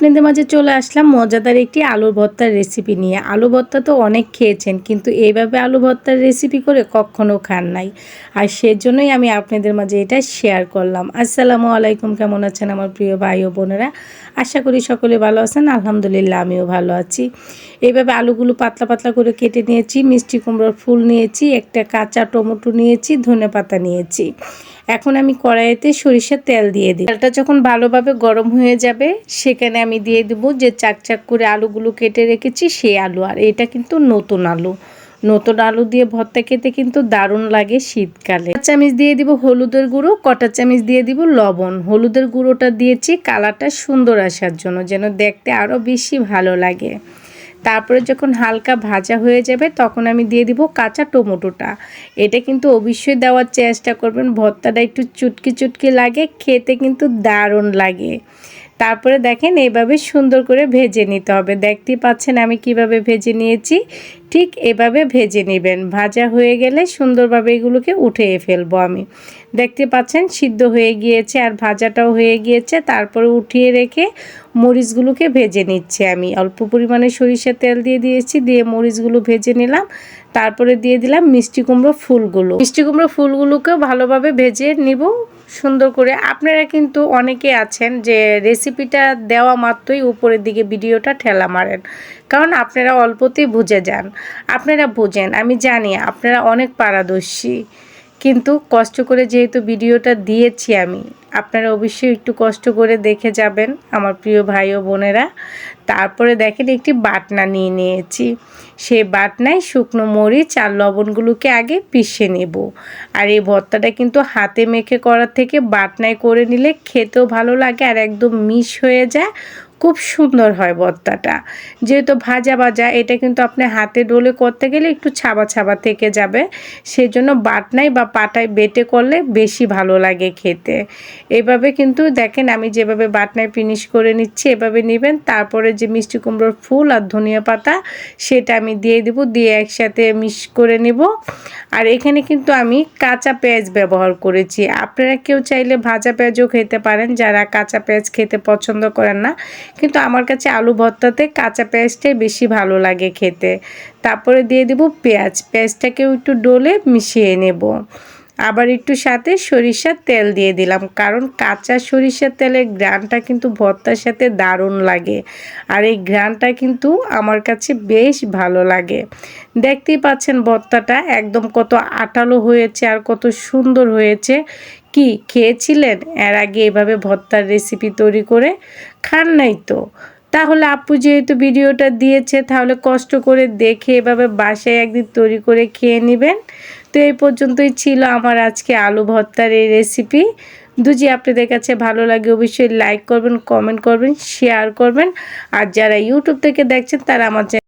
আপনাদের মাঝে চলে আসলাম মজাদার একটি আলু ভর্তার রেসিপি নিয়ে। আলু ভর্তা তো অনেক খেয়েছেন, কিন্তু এইভাবে আলু ভর্তার রেসিপি করে কখনো খান নাই। আর সেজন্যই আমি আপনাদের মাঝে এটা শেয়ার করলাম। আসসালামু আলাইকুম, কেমন আছেন আমার প্রিয় ভাই ও বোনেরা? আশা করি সকলে ভালো আছেন। আলহামদুলিল্লাহ আমিও ভালো আছি। এইভাবে আলুগুলো পাতলা পাতলা করে কেটে নিয়েছি, মিষ্টি কুমড়োর ফুল নিয়েছি, একটা কাঁচা টমেটো নিয়েছি, ধনেপাতা নিয়েছি। এখন আমি কড়াইতে সরিষার তেল দিয়ে দিই। তেলটা যখন ভালোভাবে গরম হয়ে যাবে সেখানে আমি দিয়ে দেবো যে চাক করে আলুগুলো কেটে রেখেছি সেই আলু। আর এটা কিন্তু নতুন আলু, নতুন আলু দিয়ে ভর্তা খেতে কিন্তু দারুণ লাগে শীতকালে। চামচ দিয়ে দিব হলুদের গুঁড়ো, কটা চামচ দিয়ে দিব লবণ। হলুদের গুঁড়োটা দিয়েছি কালারটা সুন্দর আসার জন্য, যেন দেখতে আরও বেশি ভালো লাগে। তারপরে যখন হালকা ভাজা হয়ে যাবে তখন আমি দিয়ে দিব কাঁচা টমেটোটা। এটা কিন্তু অবশ্যই দেওয়ার চেষ্টা করবেন, ভর্তাটা একটু চুটকি চুটকি লাগে, খেতে কিন্তু দারুণ লাগে। তারপরে দেখেন এইভাবে সুন্দর করে ভেজে নিতে হবে। দেখতেই পাচ্ছেন আমি কিভাবে ভেজে নিয়েছি, ঠিক এভাবে ভেজে নেবেন। ভাজা হয়ে গেলে সুন্দরভাবে এগুলোকে উঠিয়ে ফেলবো আমি। দেখতে পাচ্ছেন সিদ্ধ হয়ে গিয়েছে আর ভাজাটাও হয়ে গিয়েছে। তারপরে উঠিয়ে রেখে মরিচগুলোকে ভেজে নিচ্ছি আমি। অল্প পরিমাণে সরিষার তেল দিয়ে দিয়েছি, দিয়ে মরিচগুলো ভেজে নিলাম। তারপরে দিয়ে দিলাম মিষ্টি কুমড়ো ফুলগুলো। মিষ্টি কুমড়ো ফুলগুলোকেও ভালোভাবে ভেজে নিব সুন্দর করে। আপনারা কিন্তু অনেকে আছেন যে রেসিপিটা দেওয়া মাত্রই উপরের দিকে ভিডিওটা ঠেলা মারেন, কারণ আপনারা অল্পতেই বুঝে যান। আপনারা বুঝেন, আমি জানি আপনারা অনেক পারদর্শী, কিন্তু কষ্ট করে যেহেতু ভিডিওটা দিয়েছি আমি, আপনারা অবশ্যই একটু কষ্ট করে দেখে যাবেন আমার প্রিয় ভাই ও বোনেরা। তারপরে দেখেন একটি বাটনা নিয়ে নিয়েছি, সেই বাটনায় শুকনো মরিচ আর লবণগুলোকে আগে পিষে নেব। আর এই ভর্তাটা কিন্তু হাতে মেখে করার থেকে বাটনায় করে নিলে খেতেও ভালো লাগে আর একদম মিশ হয়ে যায়, খুব সুন্দর হয় ভর্তাটা। যেহেতু ভাজা ভাজা, এটা কিন্তু আপনি হাতে ডলে করতে গেলে একটু ছাবা ছাবা থেকে যাবে, সেজন্য বাটনায় বা পাটায় বেটে করলে বেশি ভালো লাগে খেতে। এভাবে কিন্তু দেখেন আমি যেভাবে বাটনায় ফিনিশ করে নিচ্ছি এভাবে নেবেন। তারপরে যে মিষ্টি কুমড়োর ফুল আর ধনিয়া পাতা সেটা আমি দিয়ে দেব, দিয়ে একসাথে মিক্স করে নেব। আর এখানে কিন্তু আমি কাঁচা পেঁয়াজ ব্যবহার করেছি। আপনারা কেউ চাইলে ভাজা পেঁয়াজও খেতে পারেন, যারা কাঁচা পেঁয়াজ খেতে পছন্দ করেন না, কিন্তু আমার কাছে আলু ভর্তাতে কাঁচা পেঁয়াজটাই বেশি ভালো লাগে খেতে। তারপরে দিয়ে দেব পেঁয়াজটাকেও একটু ডলে মিশিয়ে নেব। আবার একটু সাথে সরিষার তেল দিয়ে দিলাম, কারণ কাঁচা সরিষার তেলের ঘ্রাণটা কিন্তু ভর্তার সাথে দারুণ লাগে। আর এই ঘ্রাণটা কিন্তু আমার কাছে বেশ ভালো লাগে। দেখতেই পাচ্ছেন ভর্তাটা একদম কত আঠালো হয়েছে আর কত সুন্দর হয়েছে। কি খেয়েছিলেন এর আগে এভাবে ভর্তার রেসিপি তৈরি করে? খান নাই তো? তাহলে আপু যেহেতু ভিডিওটা দিয়েছে, তাহলে কষ্ট করে দেখে এভাবে বাসায় একদিন তৈরি করে খেয়ে নেবেন। তো এই পর্যন্তই ছিল আমার আজকে আলু ভর্তার এই রেসিপি। যদি আপনাদের কাছে ভালো লাগে অবশ্যই লাইক করবেন, কমেন্ট করবেন, শেয়ার করবেন। আর যারা ইউটিউব থেকে দেখছেন তারা আমার